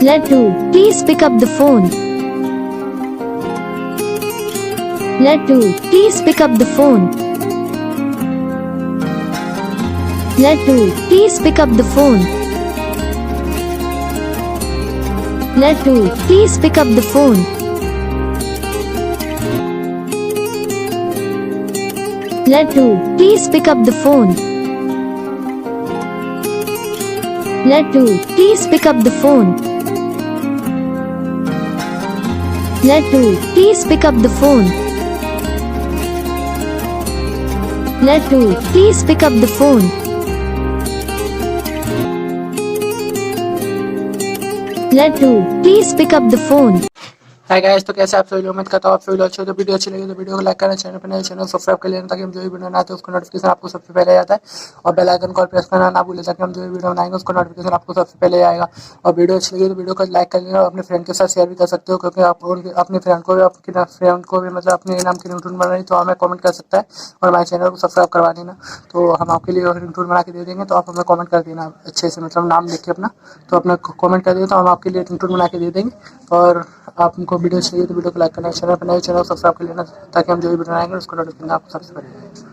Laddu, please pick up the phone. Laddu, please pick up the phone. Laddu, please pick up the phone. Laddu, please pick up the phone. Laddu, please pick up the phone. Laddu, please pick up the phone. Laddu, please pick up the phone. Laddu, please pick up the phone. Laddu, please pick up the phone. Hi guys, तो कैसे आप सभी लोग? उम्मीद करता हूँ आप सभी लोग अच्छे हो। तो वीडियो अच्छी लगी तो वीडियो को लाइक करना, चैनल पर नए चैनल सब्सक्राइब कर लेना ताकि हम जो भी वीडियो बनाते हैं उसका नोटिफिकेशन आपको सबसे पहले आता है। और बेल आइकन कॉल प्रेस करना ना भूलें ताकि हम जो भी वीडियो बनाएंगे उसका नोटिफिकेशन आपको सबसे पहले आएगा। और वीडियो अच्छी लगी तो वीडियो को लाइक कर लेना और अपने फ्रेंड के साथ शेयर भी कर सकते हो, क्योंकि आप अपने फ्रेंड को भी मतलब अपने नाम की रिंगटोन बनानी तो हमें कमेंट कर सकता है और हमारे चैनल को सब्सक्राइब करवा देना। तो हम आपके लिए रिंगटोन बना के दे देंगे, तो आप हमें कमेंट कर देना अच्छे से, मतलब नाम लिख के अपना, तो अपना कमेंट कर दें तो हम आपके लिए रिंगटोन बना के दे देंगे। और आपको वीडियो चाहिए तो वीडियो को लाइक करना, चैनल पर नए चैनल सब्सक्राइब कर लेना ताकि हम जो भी वीडियो बनाएंगे उसको नोटिफिकेशन आपको सबसे पहले